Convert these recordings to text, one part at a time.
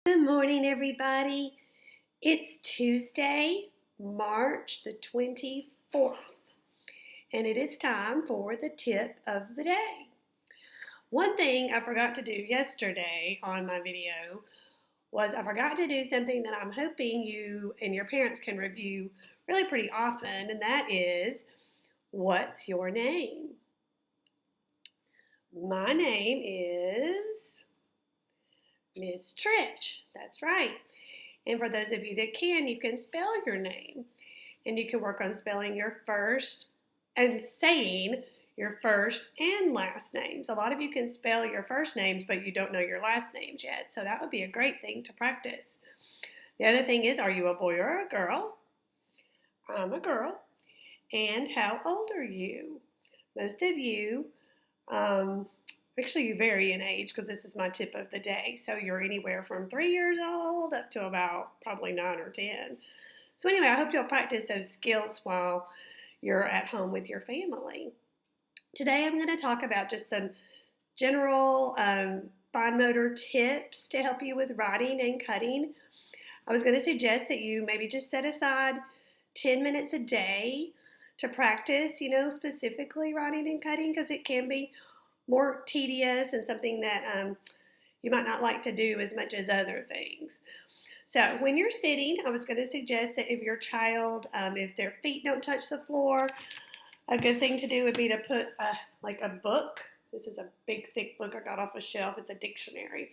Good morning, everybody. It's Tuesday, March the 24th, and it is time for the tip of the day. One thing I forgot to do yesterday on my video was I forgot to do something that I'm hoping you and your parents can review really pretty often, and that is, what's your name? My name is Miss Trish. That's right. And for those of you that can, you can spell your name. And you can work on spelling your first and saying your first and last names. A lot of you can spell your first names, but you don't know your last names yet. So that would be a great thing to practice. The other thing is, are you a boy or a girl? I'm a girl. And how old are you? Most of you, actually you vary in age because this is my tip of the day. So you're anywhere from 3 years old up to about probably 9 or 10. So anyway, I hope you'll practice those skills while you're at home with your family. Today I'm going to talk about just some general fine motor tips to help you with writing and cutting. I was going to suggest that you maybe just set aside 10 minutes a day to practice, specifically writing and cutting, because it can be more tedious and something that you might not like to do as much as other things. So when you're sitting, I was going to suggest that if your child, if their feet don't touch the floor, a good thing to do would be to put a book. This is a big, thick book I got off a shelf. It's a dictionary.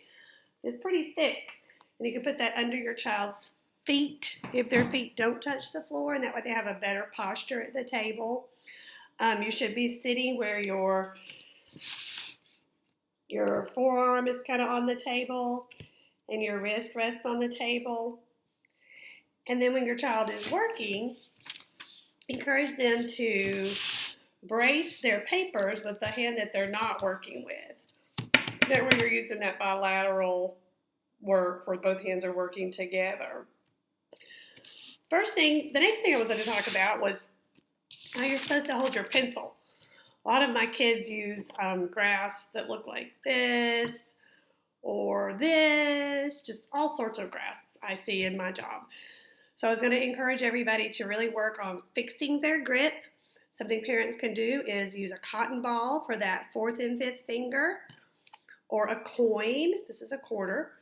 It's pretty thick. And you can put that under your child's feet if their feet don't touch the floor, and that way they have a better posture at the table. You should be sitting where your forearm is kind of on the table and your wrist rests on the table. And then when your child is working, encourage them to brace their papers with the hand that they're not working with. That way you're using that bilateral work where both hands are working together. The next thing I was going to talk about was how you're supposed to hold your pencil. A lot of my kids use grasps that look like this or this, just all sorts of grasps I see in my job. So I was going to encourage everybody to really work on fixing their grip. Something parents can do is use a cotton ball for that fourth and fifth finger, or a coin. This is a quarter.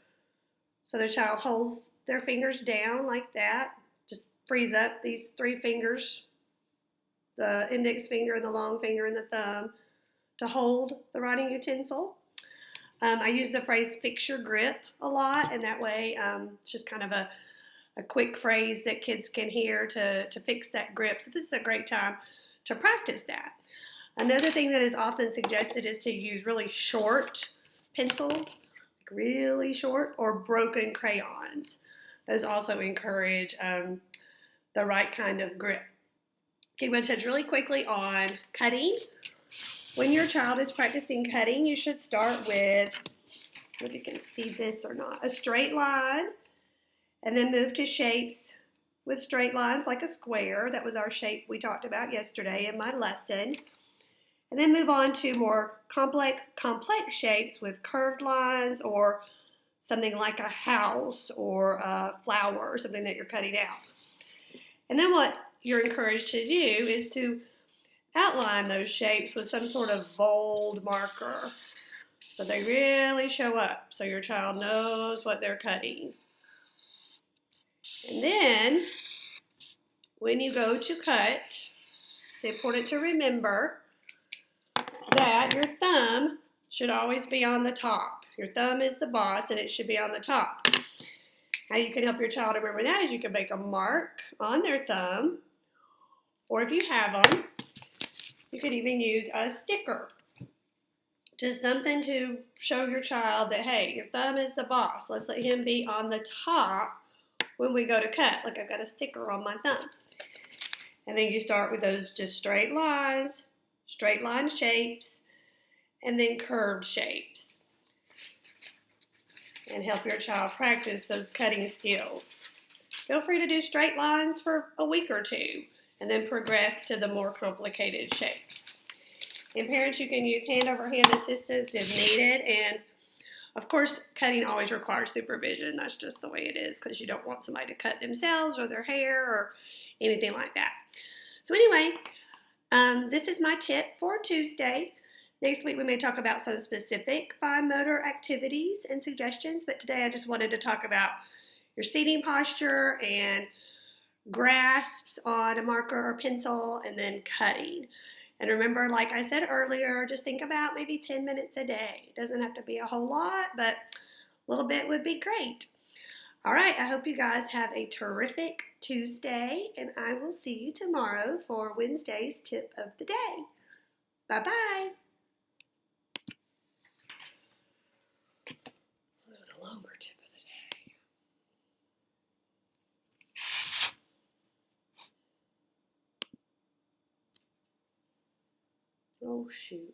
So the child holds their fingers down like that. Just frees up these three fingers, the index finger and the long finger and the thumb, to hold the writing utensil. I use the phrase fix your grip a lot, and that way it's just kind of a quick phrase that kids can hear to fix that grip. So this is a great time to practice that. Another thing that is often suggested is to use really short pencils, like really short, or broken crayons. Those also encourage the right kind of grip. Okay, I'm going to touch really quickly on cutting. When your child is practicing cutting, you should start with, I don't know if you can see this or not, a straight line, and then move to shapes with straight lines like a square. That was our shape we talked about yesterday in my lesson. And then move on to more complex shapes with curved lines, or something like a house or a flower or something that you're cutting out. And then what you're encouraged to do is to outline those shapes with some sort of bold marker so they really show up, so your child knows what they're cutting. And then when you go to cut, it's important to remember that your thumb should always be on the top. Your thumb is the boss, and it should be on the top. How you can help your child remember that is you can make a mark on their thumb, or if you have them, you could even use a sticker. Just something to show your child that, hey, your thumb is the boss. Let's let him be on the top when we go to cut. Look, I've got a sticker on my thumb. And then you start with those just straight lines, straight line shapes, and then curved shapes. And help your child practice those cutting skills. Feel free to do straight lines for a week or two, and then progress to the more complicated shapes. And parents, you can use hand-over-hand assistance if needed. And Of course, cutting always requires supervision. That's just the way it is because you don't want somebody to cut themselves or their hair or anything like that. So anyway, this is my tip for Tuesday. Next week we may talk about some specific fine motor activities and suggestions, but today I just wanted to talk about your seating posture and grasps on a marker or pencil and then cutting. And remember, like I said earlier, just think about maybe 10 minutes a day. It doesn't have to be a whole lot, but a little bit would be great. All right, I hope you guys have a terrific Tuesday, and I will see you tomorrow for Wednesday's tip of the day. Bye-bye. That was a longer tip of the day. Oh, shoot.